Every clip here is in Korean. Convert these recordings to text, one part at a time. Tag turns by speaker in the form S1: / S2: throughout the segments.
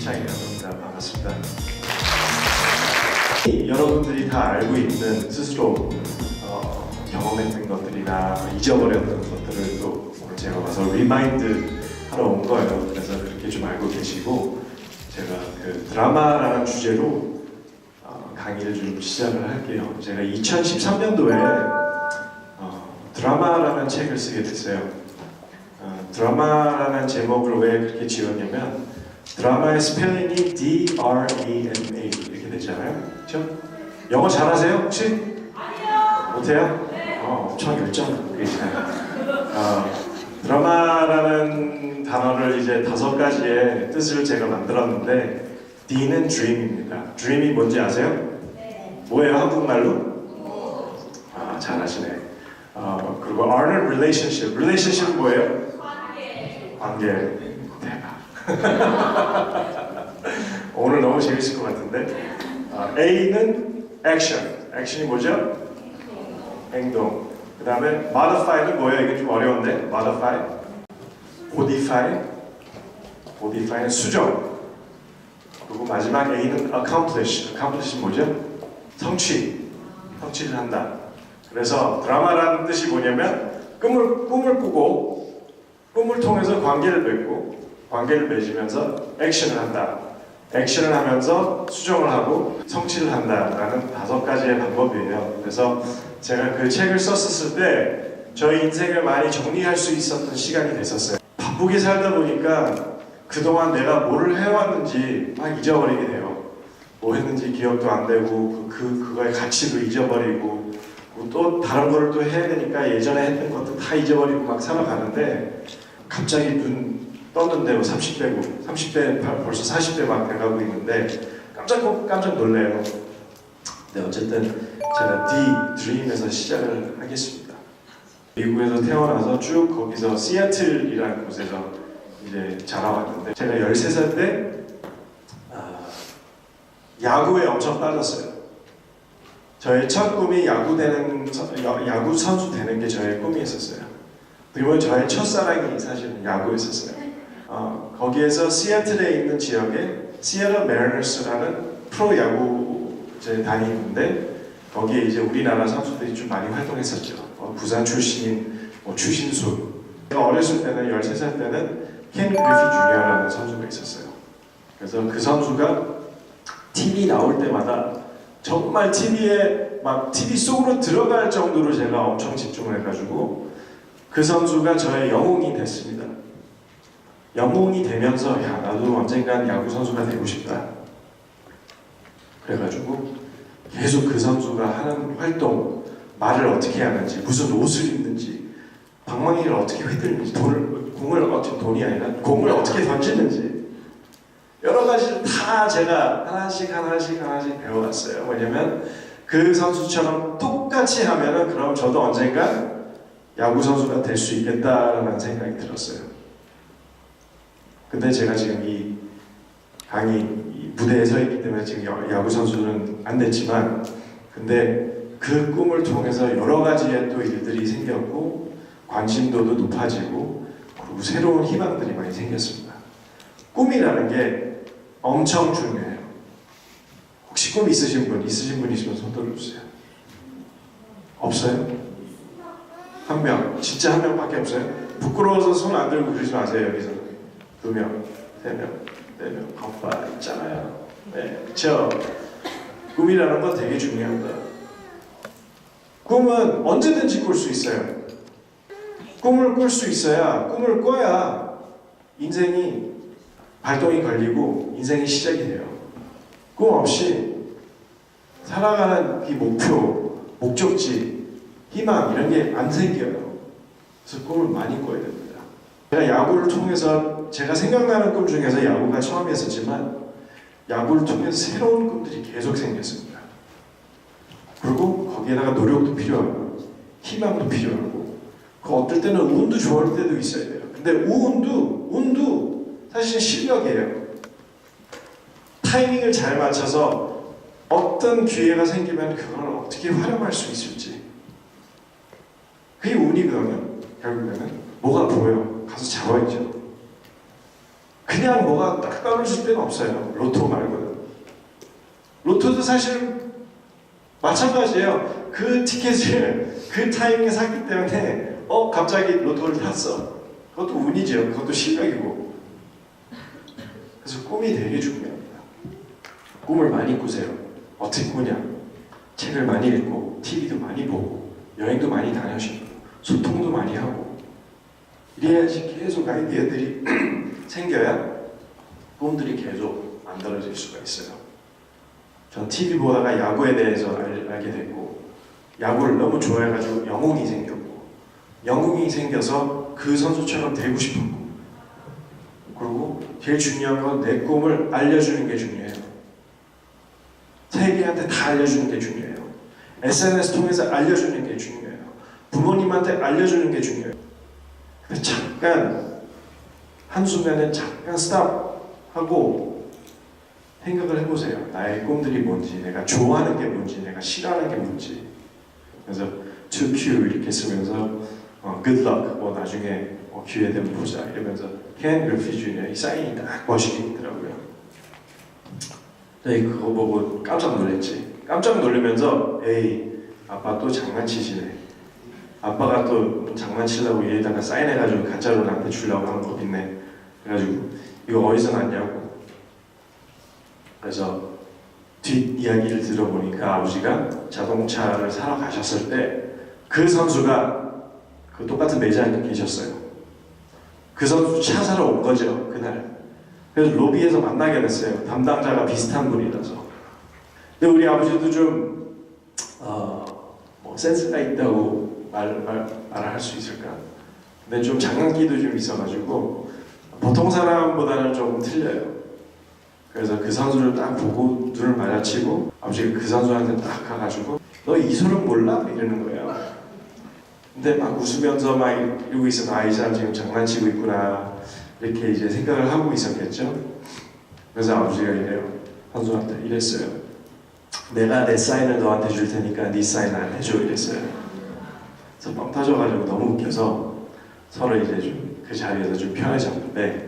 S1: 김창이라고 합니다. 반갑습니다. 여러분들이 다 알고 있는 스스로 경험했던 것들이나 잊어버렸던 것들을 또 오늘 제가 와서 리마인드 하러 온 거예요. 그래서 그렇게 좀 알고 계시고 제가 그 드라마라는 주제로 강의를 좀 시작을 할게요. 제가 2013년도에 드라마라는 책을 쓰게 됐어요. 드라마라는 제목을 왜 그렇게 지었냐면 드라마의 스펠링이 D-R-A-M-A 이렇게 되잖아요. 그렇죠? 영어 잘하세요? 혹시? 아니요. 못해요? 네. 엄청 열정 계시네요. 드라마라는 단어를 이제 5가지의 뜻을 제가 만들었는데 D는 Dream입니다. Dream이 뭔지 아세요? 네. 뭐예요 한국말로? 잘하시네. 그리고 R는 Relationship. Relationship은 뭐예요? 관계. 대박. 오늘 너무 재밌을 것 같은데. A는 Action. Action이 뭐죠? 행동. 그 다음에 Modify는 뭐예요? 이게 좀 어려운데. Modify. Modify. Modify는 수정. 그리고 마지막 A는 Accomplish. Accomplish는 뭐죠? 성취. 성취를 한다. 그래서 드라마라는 뜻이 뭐냐면 꿈을 꾸고 꿈을 통해서 관계를 맺고 관계를 맺으면서 액션을 한다. 액션을 하면서 수정을 하고 성취를 한다라는 5가지의 방법이에요. 그래서 제가 그 책을 썼을 때 저희 인생을 많이 정리할 수 있었던 시간이 됐었어요. 바쁘게 살다 보니까 그동안 내가 뭐를 해왔는지 막 잊어버리게 돼요. 뭐 했는지 기억도 안 되고 그거의 가치도 잊어버리고 또 다른 거를 또 해야 되니까 예전에 했던 것도 다 잊어버리고 막 살아가는데 갑자기 눈 떴는데 30대고 30대 벌써 40대 막 돼가고 있는데 깜짝 놀래요. 네, 어쨌든 제가 Dream에서 시작을 하겠습니다. 미국에서 태어나서 쭉 거기서 시애틀이라는 곳에서 이제 자라왔는데 제가 13살 때 야구에 엄청 빠졌어요. 저의 첫 꿈이 야구 선수 되는 게 저의 꿈이었어요. 그리고 저의 첫사랑이 사실은 야구였었어요. 거기에서 시애틀에 있는 지역에 시애틀 메리너스라는 프로야구단이 있는데 거기에 이제 우리나라 선수들이 좀 많이 활동했었죠. 부산 출신인 추신수. 제가 어렸을 때는 13살 때는 켄 그리피 주니어라는 선수가 있었어요. 그래서 그 선수가 TV 나올 때마다 정말 TV 속으로 들어갈 정도로 제가 엄청 집중을 해가지고 그 선수가 저의 영웅이 됐습니다. 영웅이 되면서 나도 언젠간 야구 선수가 되고 싶다. 그래가지고 계속 그 선수가 하는 활동, 말을 어떻게 하는지, 무슨 옷을 입는지, 방망이를 어떻게 휘두르는지, 돈이 아니라 공을 어떻게 던지는지 여러 가지를 다 제가 하나씩 배워갔어요. 왜냐면 그 선수처럼 똑같이 하면은 그럼 저도 언젠가 야구 선수가 될 수 있겠다라는 생각이 들었어요. 근데 제가 지금 이 무대에 서 있기 때문에 지금 야구 선수는 안 됐지만 근데 그 꿈을 통해서 여러 가지의 또 일들이 생겼고 관심도도 높아지고 그리고 새로운 희망들이 많이 생겼습니다. 꿈이라는 게 엄청 중요해요. 혹시 꿈 있으신 분 있으시면 손 들어주세요. 없어요? 한 명, 진짜 한 명밖에 없어요? 부끄러워서 손 안 들고 그러지 마세요. 여기서 2명, 3명, 4명, 거봐 있잖아요. 네, 그렇죠? 꿈이라는 건 되게 중요합니다. 꿈은 언제든지 꿀 수 있어요. 꿈을 꿀 수 있어야, 꿈을 꿔야 인생이 발동이 걸리고 인생이 시작이 돼요. 꿈 없이 살아가는 이 목적지, 희망 이런 게 안 생겨요. 그래서 꿈을 많이 꿔야 됩니다. 제가 야구를 통해서 제가 생각나는 꿈 중에서 야구가 처음이었지만 야구를 통해서 새로운 꿈들이 계속 생겼습니다. 그리고 거기에다가 노력도 필요하고 희망도 필요하고 어떨 때는 운도 좋을 때도 있어야 돼요. 근데 운도 사실 실력이에요. 타이밍을 잘 맞춰서 어떤 기회가 생기면 그걸 어떻게 활용할 수 있을지 그게 운이거든요. 결국에는 뭐가 보여 가서 잡아야죠. 그냥 뭐가 딱 떨어질 때는 없어요. 로또 말고는. 로또도 사실 마찬가지예요. 그 티켓을 그 타이밍에 샀기 때문에 갑자기 로또를 탔어. 그것도 운이죠. 그것도 실력이고. 그래서 꿈이 되게 중요합니다. 꿈을 많이 꾸세요. 어떻게 꾸냐? 책을 많이 읽고 TV도 많이 보고 여행도 많이 다니시고 소통도 많이 하고 이래야지 계속 아이디어들이 생겨야 꿈들이 계속 만들어질 수가 있어요. 전 TV 보다가 야구에 대해서 알게 됐고 야구를 너무 좋아해가지고 영웅이 생겼고 영웅이 생겨서 그 선수처럼 되고 싶었고 그리고 제일 중요한 건 내 꿈을 알려주는 게 중요해요. 세계한테 다 알려주는 게 중요해요. SNS 통해서 알려주는 게 중요해요. 부모님한테 알려주는 게 중요해요. 근데 잠깐 한순간에 잠깐 스탑하고 생각을 해보세요. 나의 꿈들이 뭔지, 내가 좋아하는 게 뭔지, 내가 싫어하는 게 뭔지. 그래서 to Q 이렇게 쓰면서 good luck, 나중에 기회 되면 보자 이러면서 Ken Griffey Jr. 이 사인이 딱 멋있게 있더라고요. 네, 그거 보고 깜짝 놀랐지. 깜짝 놀라면서 에이, 아빠 또 장난치시네. 아빠가 또 장난치려고 얘에다가 사인해가지고 가짜로 나한테 주려고 하는 거 있네. 그래가지고 이거 어디서 났냐고. 그래서 뒷이야기를 들어보니까 아버지가 자동차를 사러 가셨을 때 그 선수가 그 똑같은 매장에 계셨어요. 그 선수 차 사러 온 거죠, 그날. 그래서 로비에서 만나게 됐어요. 담당자가 비슷한 분이라서. 근데 우리 아버지도 좀 센스가 있다고 말할 수 있을까? 근데 좀 장난기도 좀 있어가지고 보통 사람보다는 조금 틀려요. 그래서 그 선수를 딱 보고 눈을 마주치고 아버지가 그 선수한테 딱 가가지고 너 이소룡 몰라? 이러는 거예요. 근데 막 웃으면서 막 이러고 있어서 이 사람 지금 장난치고 있구나 이렇게 이제 생각을 하고 있었겠죠. 그래서 아버지가 이래요. 선수한테 이랬어요. 내가 내 사인을 너한테 줄 테니까 네 사인 안 해줘 이랬어요. 그래서 뻥 터져가지고 너무 웃겨서 서로 이제 좀 그 자리에서 좀 편해졌는데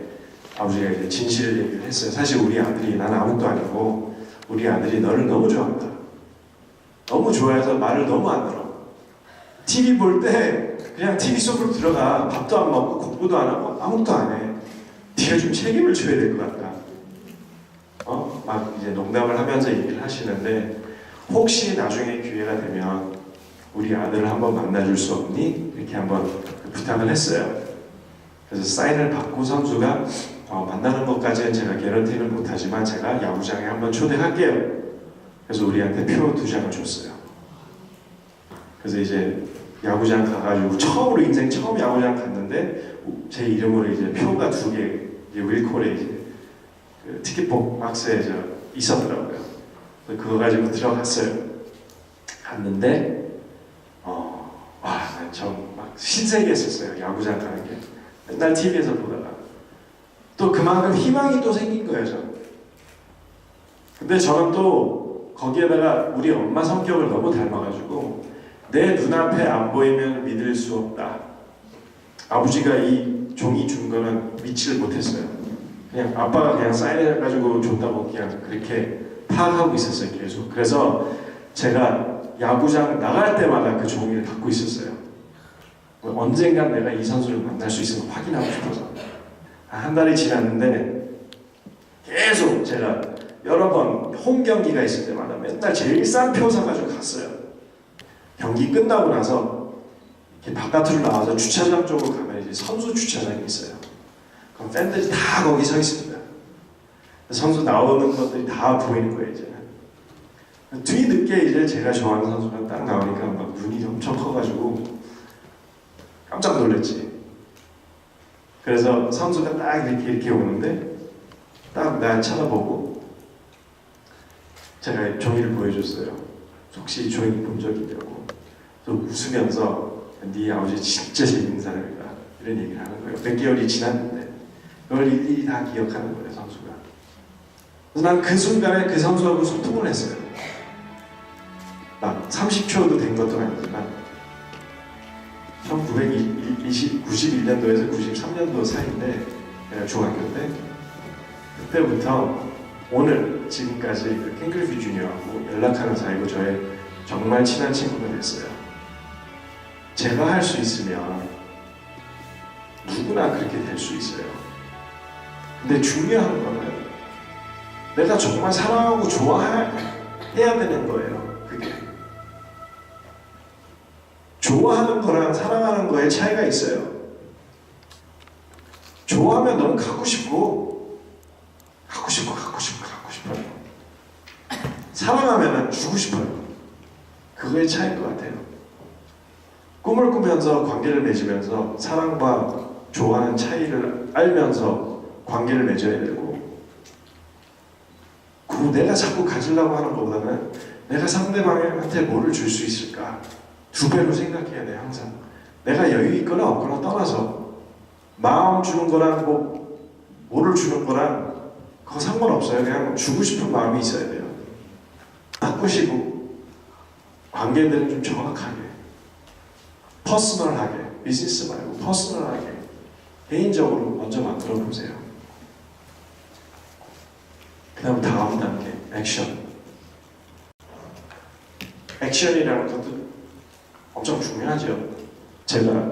S1: 아버지가 이제 진실을 얘기를 했어요. 사실 우리 아들이 난 아무것도 아니고 우리 아들이 너를 너무 좋아한다. 너무 좋아해서 말을 너무 안 들어. TV 볼 때 그냥 TV 속으로 들어가. 밥도 안 먹고 공부도 안 하고 아무것도 안 해. 네가 좀 책임을 져야 될 것 같다. 막 이제 농담을 하면서 얘기를 하시는데 혹시 나중에 기회가 되면 우리 아들을 한번 만나줄 수 없니? 이렇게 한번 부탁을 했어요. 그래서 사인을 받고 선수가 만나는 것까지는 제가 개런티는 못하지만 제가 야구장에 한번 초대할게요. 그래서 우리한테 표 2장을 줬어요. 그래서 이제 야구장 가가지고 인생 처음 야구장 갔는데 제 이름으로 이제 표가 2개 윌콜에 이제 그 티켓북 박스에 있었더라고요. 그거 가지고 들어갔어요. 갔는데 전 막 신세계였었어요. 야구장 가는 게 맨날 TV에서 보다가 또 그만큼 희망이 또 생긴 거예요. 저는. 근데 저는 또 거기에다가 우리 엄마 성격을 너무 닮아가지고 내 눈앞에 안 보이면 믿을 수 없다. 아버지가 이 종이 준 거는 믿지를 못했어요. 그냥 아빠가 그냥 사인해가지고 줬다고 그냥 그렇게 파악하고 있었어요. 계속. 그래서 제가 야구장 나갈 때마다 그 종이를 갖고 있었어요. 언젠간 내가 이 선수를 만날 수 있으면 확인하고 싶어서. 한 달이 지났는데 계속 제가 여러 번 홈 경기가 있을 때마다 맨날 제일 싼 표 사가지고 갔어요. 경기 끝나고 나서 이렇게 바깥으로 나와서 주차장 쪽으로 가면 이제 선수 주차장이 있어요. 그럼 팬들이 다 거기 서 있습니다. 선수 나오는 것들이 다 보이는 거예요, 이제는. 뒤늦게 이제 제가 좋아하는 선수가 딱 나오니까 막 눈이 엄청 커가지고 깜짝 놀랐지. 그래서 선수가 딱 이렇게 오는데 딱 나 쳐다보고 제가 종이를 보여줬어요. 혹시 종이 본 적 있냐고. 또 웃으면서 네 아버지 진짜 재밌는 사람이다 이런 얘기를 하는 거예요. 몇 개월이 지났는데 그걸 일일이 다 기억하는 거예요, 선수가. 그래서 난 그 순간에 그 선수하고 소통을 했어요. 막 30초도 된 것도 아니지만 1991년도에서 93년도 사이인데 내가 중학교 때 그때부터 오늘 지금까지 그 켄 그리피 주니어하고 연락하는 사이고 저의 정말 친한 친구가 됐어요. 제가 할 수 있으면 누구나 그렇게 될 수 있어요. 근데 중요한 거는 내가 정말 사랑하고 좋아해야 되는 거예요. 그게 좋아하는 거랑 사랑하는 거에 차이가 있어요. 좋아하면 너무 갖고 싶어요. 사랑하면 주고 싶어요. 그거의 차이인 것 같아요. 꿈을 꾸면서 관계를 맺으면서 사랑과 좋아하는 차이를 알면서 관계를 맺어야 되고, 그 내가 자꾸 가지려고 하는 것보다는 내가 상대방한테 뭐를 줄 수 있을까 두 배로 생각해야 돼. 항상 내가 여유 있거나 없거나 떠나서 마음 주는 거랑 뭐를 주는 거랑 그거 상관없어요. 그냥 주고 싶은 마음이 있어야 돼요. 바꾸시고 관계들은 좀 정확하게, 퍼스널하게, 비즈니스 말고 퍼스널하게 개인적으로 먼저 만들어 보세요. 그 다음 단계 액션. 액션이라는 것도 엄청 중요하죠. 제가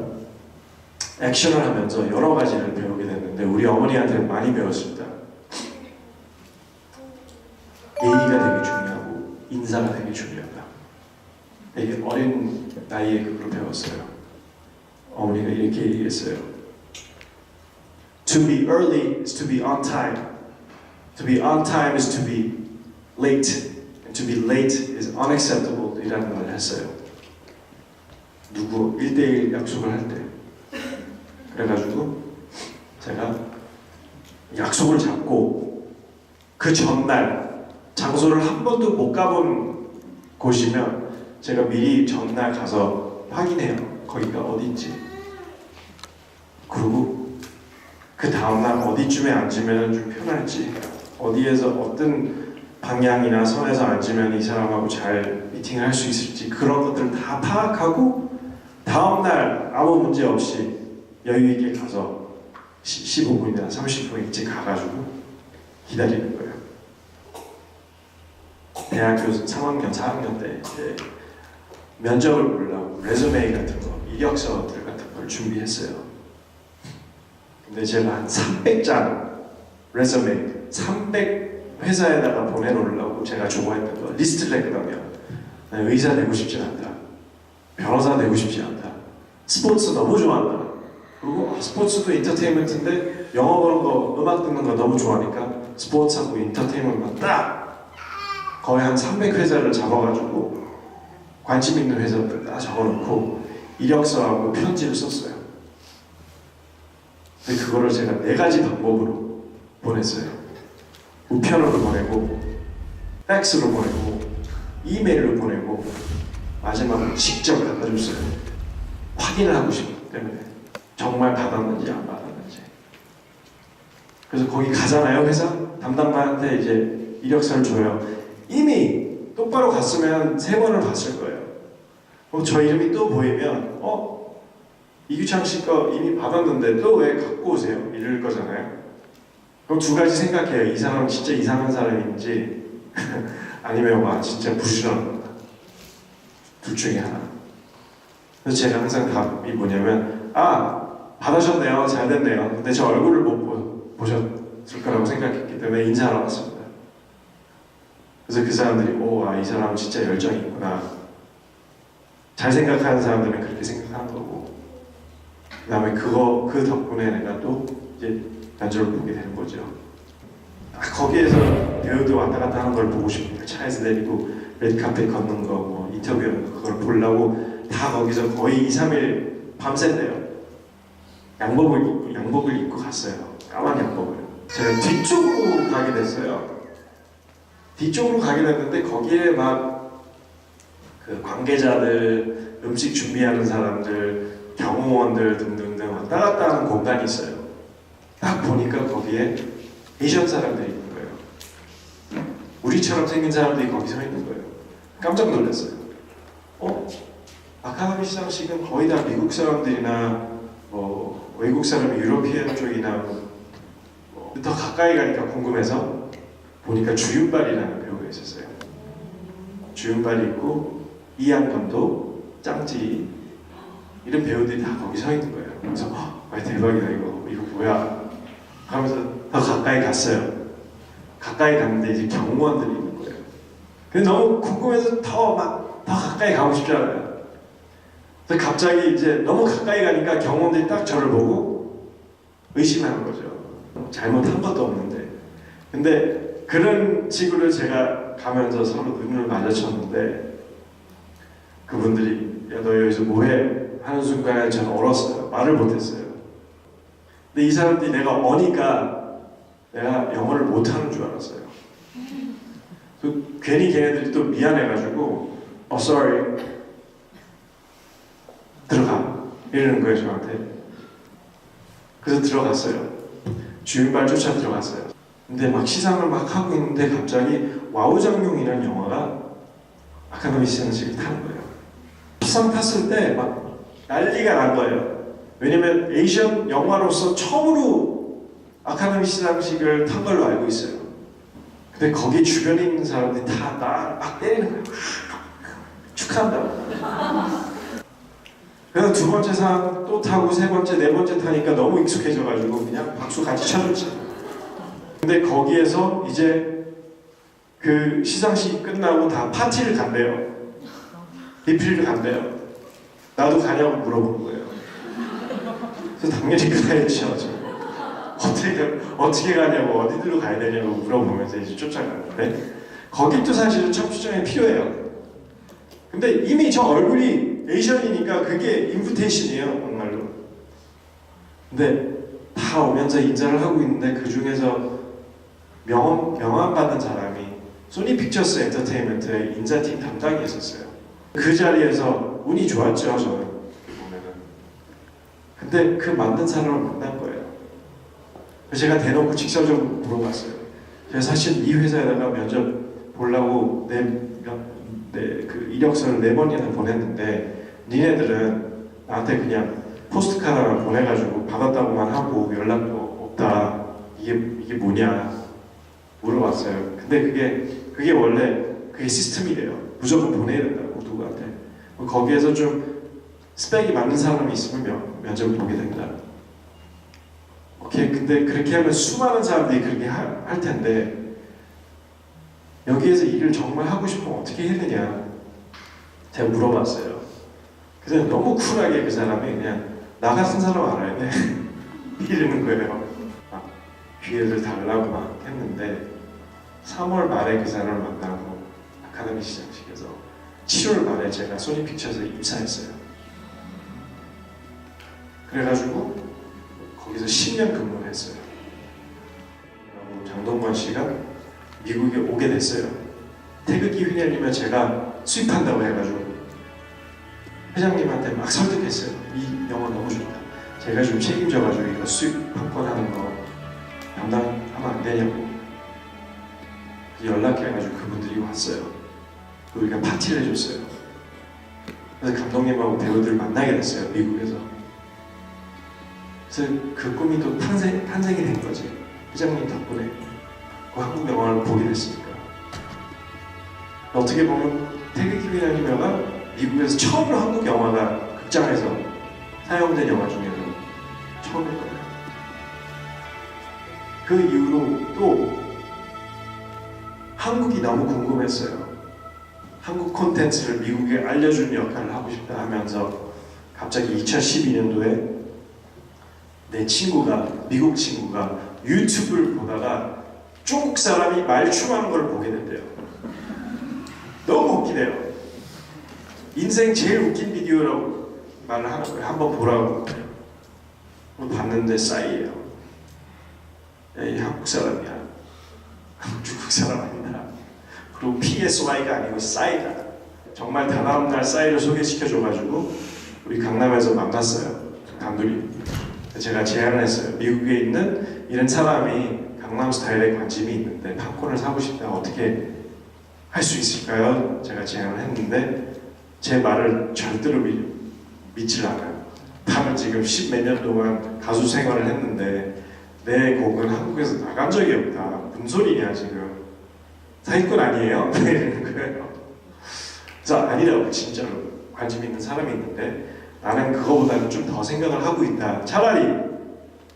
S1: 액션을 하면서 여러 가지를 배우게 됐는데 우리 어머니한테 많이 배웠습니다. 예의가 되게 중요하고 인사가 되게 중요하다. 되게 어린 나이에 그걸 배웠어요. 어머니가 이렇게 얘기했어요. To be early is to be on time. To be on time is to be late. And to be late is unacceptable. 이라는 말을 했어요. 누구 1대1 약속을 할 때. 그래가지고 제가 약속을 잡고 그 전날 장소를 한 번도 못 가본 곳이면 제가 미리 전날 가서 확인해요. 거기가 어딘지. 그리고 그 다음날 어디쯤에 앉으면 좀 편할지, 어디에서 어떤 방향이나 선에서 앉으면 이 사람하고 잘 미팅을 할 수 있을지, 그런 것들을 다 파악하고 다음날 아무 문제 없이 여유 있게 가서 15분이나 30분 일찍 가가지고 기다리는 거예요. 대학교 3학년, 4학년 때 이제 면접을 보려고 레즈메이 같은 거, 이력서들 같은 걸 준비했어요. 근데 제가 한 300장 레즈메이, 300 회사에다가 보내놓으려고 제가 좋아했던 거 리스트를 했거든요. 의사 되고 싶지 않다. 변호사 되고 싶지 않다. 스포츠 너무 좋아한다. 그리고 스포츠도 인터테인먼트인데 영어 보는 거, 음악 듣는 거 너무 좋아하니까 스포츠하고 인터테인먼트만 딱 거의 한 300회사를 잡아가지고 관심 있는 회사들 다 적어놓고 이력서하고 편지를 썼어요. 근데 그거를 제가 4가지 방법으로 보냈어요. 우편으로 보내고, 팩스로 보내고, 이메일로 보내고, 마지막으로 직접 갖다 줬어요. 확인을 하고 싶기 때문에 정말 받았는지 안 받았는지. 그래서 거기 가잖아요. 회사 담당관한테 이제 이력서를 줘요. 이미 똑바로 갔으면 3번을 봤을 거예요. 저 이름이 또 보이면 이규창 씨 거 이미 받았는데 또 왜 갖고 오세요? 이럴 거잖아요. 그럼 2가지 생각해요. 이 사람은 진짜 이상한 사람인지 아니면 와 진짜 부실한 건가. 둘 중에 하나. 그래서 제가 항상 답이 뭐냐면 받으셨네요. 잘 됐네요. 근데 저 얼굴을 못 보셨을 거라고 생각했기 때문에 인사하러 왔습니다. 그래서 그 사람들이 이 사람은 진짜 열정이 있구나. 잘 생각하는 사람들은 그렇게 생각하는 거고, 그 다음에 그 덕분에 내가 또 이제 면접을 보게 되는 거죠. 거기에서 배우들 왔다 갔다 하는 걸 보고 싶으니까 차에서 내리고 레드카펫 걷는 거, 뭐 인터뷰하는 거, 그걸 보려고 다 거기서 거의 2, 3일 밤샜대요. 양복을 입고 갔어요. 까만 양복을. 제가 뒤쪽으로 가게 됐어요. 뒤쪽으로 가게 됐는데 거기에 막 그 관계자들, 음식 준비하는 사람들, 경호원들 등등등 왔다 갔다 하는 공간이 있어요. 딱 보니까 거기에 에이션 사람들이 있는 거예요. 우리처럼 생긴 사람들이 거기 서 있는 거예요. 깜짝 놀랐어요. 아카데미 시상식은 거의 다 미국 사람들이나 뭐 외국 사람, 유로피안 쪽이나 더 가까이 가니까 궁금해서 보니까 주윤발이라는 배우가 있었어요. 주윤발이 있고 이한감도, 짱지 이런 배우들이 다 거기 서 있는 거예요. 그래서 대박이다 이거 뭐야 하면서 더 가까이 갔어요. 가까이 갔는데 이제 경호원들이 있는 거예요. 근데 너무 궁금해서 더 가까이 가고 싶잖아요. 그래서 갑자기 이제 너무 가까이 가니까 경호원들이 딱 저를 보고 의심하는 거죠. 잘못한 것도 없는데. 근데 그런 식으로 제가 가면서 서로 눈을 마주쳤는데 그분들이 야 너 여기서 뭐해? 하는 순간에 저는 얼었어요. 말을 못했어요. 근데 이 사람들이 내가 어니까 내가 영어를 못하는 줄 알았어요. 괜히 걔네들이 또 미안해가지고 sorry 들어가 이러는 거예요 저한테. 그래서 들어갔어요. 주윤발 쫓아 들어갔어요. 근데 막 시상을 막 하고 있는데 갑자기 와우장룡이라는 영화가 아카데미 시상식을 타는 거예요. 시상 탔을 때 막 난리가 난 거예요. 왜냐면 에이션 영화로서 처음으로 아카데미 시상식을 탄 걸로 알고 있어요. 근데 거기 주변에 있는 사람들이 다 나 막 때리는 거예요. 축하한다고. 그래서 두 번째 상 또 타고 세 번째, 네 번째 타니까 너무 익숙해져가지고 그냥 박수 같이 쳐줬지. 근데 거기에서 이제 그 시상식이 끝나고 다 파티를 간대요. 리필을 간대요. 나도 가냐고 물어보는 거예요. 그래서 당연히 가야죠. 어떻게 가냐고 어디들로 가야 되냐고 물어보면서 이제 쫓아가는데 거기 또 사실은 첩추장이 필요해요. 근데 이미 저 얼굴이 에이션이니까 그게 인비테이션이에요 정말로. 근데 다 오면서 인사를 하고 있는데 그 중에서 명함 받은 사람이 소니 픽처스 엔터테인먼트의 인사팀 담당이 있었어요. 그 자리에서 운이 좋았죠 저는 보면은. 근데 그 만든 사람을 만난 거예요. 제가 대놓고 직설적으로 물어봤어요. 제가 사실 이 회사에다가 면접 보려고 그 이력서를 4번이나 보냈는데 니네들은 나한테 그냥 포스트카드 보내가지고 받았다고만 하고 연락도 없다. 이게 뭐냐 물어봤어요. 근데 그게 원래 그게 시스템이래요. 무조건 보내야 된다고 누구한테. 거기에서 좀 스펙이 맞는 사람이 있으면 면접을 보게 된다. 오케이. 근데 그렇게 하면 수많은 사람들이 그렇게 할 텐데 여기에서 일을 정말 하고 싶으면 어떻게 했느냐 제가 물어봤어요. 그래서 너무 쿨하게 그 사람이 그냥 나 같은 사람 알아야 돼 이러는 거예요. 기회를 달라고 막 했는데 3월 말에 그 사람을 만나고 아카데미 시상식에서 7월 말에 제가 소니 픽처스에 입사했어요. 그래가지고 거기서 10년 근무를 했어요. 장동건 씨가 미국에 오게 됐어요. 태극기 휘날리면 제가 수입한다고 해가지고 회장님한테 막 설득했어요. 이 영화 너무 좋다. 제가 좀 책임져가지고 이거 수입 한 건 하는 거 담당하면 안 되냐고 연락해가지고 그분들이 왔어요. 우리가 파티를 해줬어요. 그래서 감독님하고 배우들을 만나게 됐어요. 미국에서. 그래서 그 꿈이 또 탄생이 된 거지. 회장님 덕분에 그 한국 영화를 보게 됐으니까. 어떻게 보면 태극기 휘날리며가 미국에서 처음으로 한국 영화가 극장에서 사용된 영화 중에서 처음일 거예요. 그 이후로 또 한국이 너무 궁금했어요. 한국 콘텐츠를 미국에 알려주는 역할을 하고 싶다 하면서 갑자기 2012년도에 내 친구가 미국 친구가 유튜브를 보다가 중국 사람이 말춤하는 걸 보게 된대요. 너무 웃기대요. 인생 제일 웃긴 비디오라고 말을 하는 거예요. 한번 보라고. 봤는데 싸이예요. 이 한국 사람이야. 중국 사람 아니다. 그리고 PSY가 아니고 싸이다. 정말 다다음날 싸이를 소개시켜줘가지고 우리 강남에서 만났어요. 감독님. 제가 제안을 했어요. 미국에 있는 이런 사람이 강남 스타일에 관심이 있는데 팝콘을 사고 싶다. 어떻게 할 수 있을까요? 제가 제안을 했는데 제 말을 절대로 믿질 않아요. 나는 지금 10몇 년 동안 가수 생활을 했는데 내 곡은 한국에서 나간 적이 없다. 무슨 소리냐 지금. 사기꾼 아니에요? 이러는 거예요. 그래서 아니라고 진짜로 관심 있는 사람이 있는데 나는 그거보다는 좀 더 생각을 하고 있다. 차라리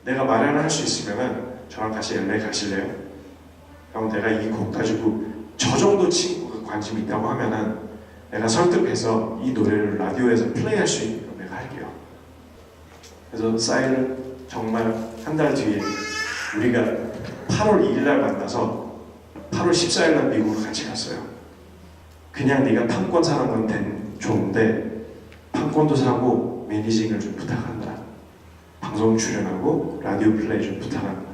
S1: 내가 마련을 할 수 있으면은 저랑 같이 LA 가실래요? 그럼 내가 이 곡 가지고 저 정도 친구가 관심이 있다고 하면은 내가 설득해서 이 노래를 라디오에서 플레이할 수 있는 거 내가 할게요. 그래서 싸이를 정말 한 달 뒤에 우리가 8월 2일 날 만나서 8월 14일 날 미국으로 같이 갔어요. 그냥 네가 판권 사는 건 좋은데 판권도 사고 매니징을 좀 부탁한다. 방송 출연하고 라디오 플레이 좀 부탁한다.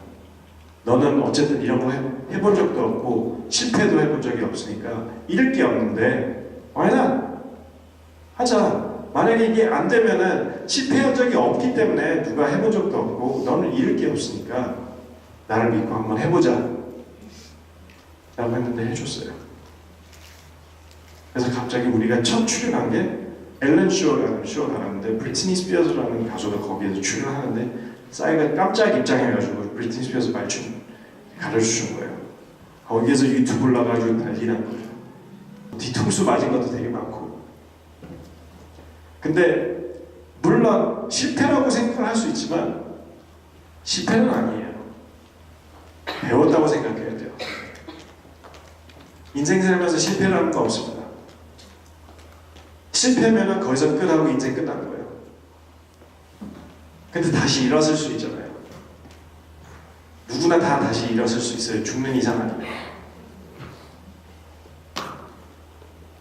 S1: 너는 어쨌든 이런 거 해본 적도 없고 실패도 해본 적이 없으니까 잃을 게 없는데 why not? 하자. 만약에 이게 안 되면은 실패한 적이 없기 때문에 누가 해본 적도 없고 너는 잃을 게 없으니까 나를 믿고 한번 해보자 라고 했는데 해줬어요. 그래서 갑자기 우리가 첫 출연한 게 앨런 쇼라는 쇼가 나갔는데 브리트니 스피어스라는 가수가 거기에서 출연하는데 싸이가 깜짝 입장해가지고 브리트니 스피어스 말춤 가르쳐준 거예요. 거기에서 유튜브 올라가지고 난리난 거죠. 뒤통수 맞은 것도 되게 많고. 근데 물론 실패라고 생각을 할 수 있지만 실패는 아니에요. 배웠다고 생각해야 돼요. 인생 살면서 실패라는 거 없습니다. 실패하면 거기서 끝하고 인생 끝나는 거예요. 근데 다시 일어설 수 있잖아요. 누구나 다 다시 일어설 수 있어요. 죽는 이상 아니면.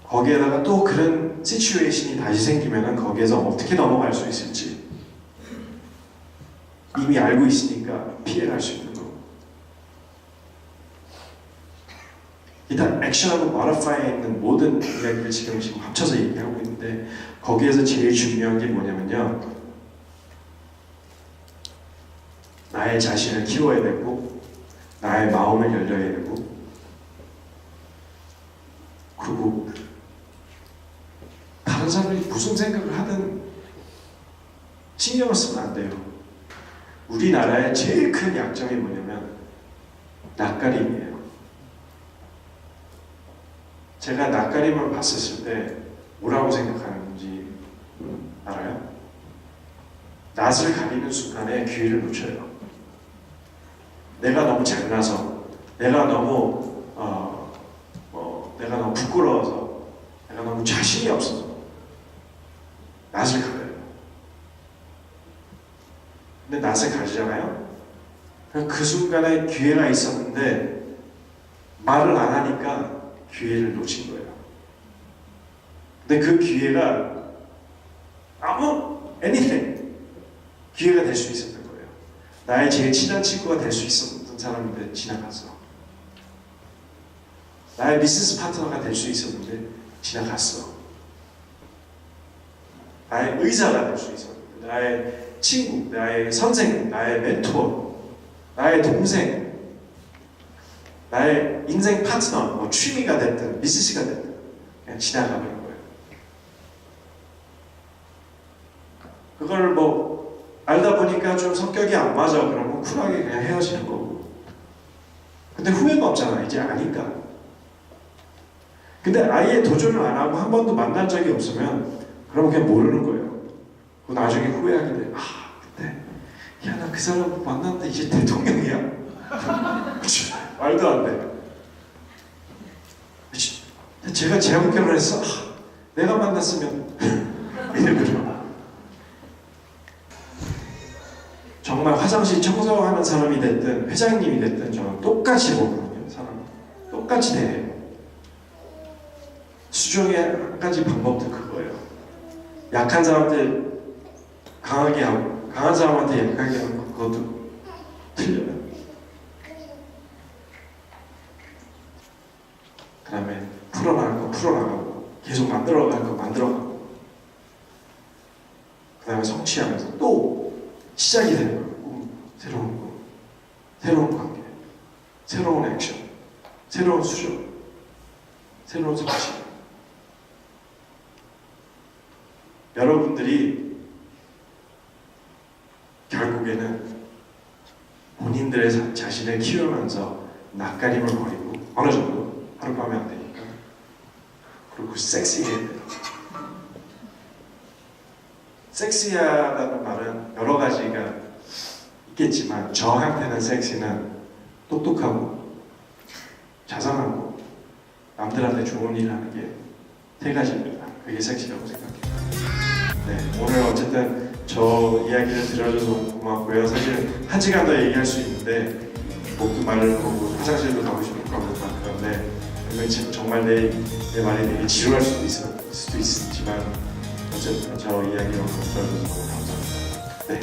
S1: 거기에다가 또 그런 시츄에이션이 다시 생기면 거기에서 어떻게 넘어갈 수 있을지 이미 알고 있으니까 피해갈 수 있는 거고. 일단 액션하고 모디파이에 있는 모든 이야기를 지금 합쳐서 얘기하고 있는데 거기에서 제일 중요한 게 뭐냐면요. 나의 자신을 키워야 되고 나의 마음을 열려야 되고 그리고 다른 사람이 무슨 생각을 하든 신경을 쓰면 안 돼요. 우리나라의 제일 큰 약점이 뭐냐면 낯가림이에요. 제가 낯가림을 봤었을 때 뭐라고 생각하는지 알아요? 낯을 가리는 순간에 기회를 놓쳐요. 내가 너무 잘나서, 내가 너무 내가 너무 부끄러워서, 내가 너무 자신이 없어서 낯을 가려요. 근데 낯을 가리잖아요. 그 순간에 기회가 있었는데 말을 안 하니까 기회를 놓친 거예요. 근데 그 기회가 anything 기회가 될 수 있었던 거예요. 나의 제일 친한 친구가 될 수 있었던 사람인데 지나갔어. 나의 비즈니스 파트너가 될 수 있었는데 지나갔어. 나의 의사가 될 수 있었는데, 나의 친구, 나의 선생, 나의 멘토, 나의 동생, 나의 인생 파트너, 뭐 취미가 됐든 비즈니스가 됐든 그냥 지나가버린 거예요. 그걸 뭐 알다 보니까 좀 성격이 안 맞아 그러면 쿨하게 그냥 헤어지는 거고. 근데 후회가 없잖아. 이제 아니까. 근데 아예 도전을 안 하고 한 번도 만난 적이 없으면 그럼 그냥 모르는 거예요. 그 나중에 후회하게 돼. 그때 야, 나 그 사람 만났는데 이제 대통령이야? 말도 안 돼. 제가 재혼결혼을 했어? 내가 만났으면 이러거든요. 정말 화장실 청소하는 사람이 됐든 회장님이 됐든 저는 똑같이 보거든요. 사람 똑같이 대해요. 수정의 한 가지 방법도 그거예요. 약한 사람한테 강하게 하고 강한 사람한테 약하게 하고 그것도 틀려요. 그 다음에 풀어나갈 거 풀어나가고 계속 만들어갈 거 만들어가고 그 다음에 성취하면서 또 시작이 되는 거예요. 새로운 거, 새로운 관계, 새로운 액션, 새로운 수정, 새로운 성취. 여러분들이 결국에는 본인들의 자신을 키우면서 낯가림을 버리고 어느 정도 하룻밤에 안 되니까 그리고 섹시해야 돼요. 섹시하다는 말은 여러 가지가 있겠지만 저한테는 섹시는 똑똑하고 자상하고 남들한테 좋은 일 하는 게 세 가지입니다. 그게 섹시라고 생각해요. 네, 오늘 어쨌든 저 이야기를 들어줘서 고맙고요. 사실 1시간 더 얘기할 수 있는데 목도 마르고 화장실도 가고 싶을 것 같고 그런데 지금 정말 내 말이 되게 지루할 수도 있지만 어쨌든 저 이야기 들어줘서 너무 감사합니다. 네.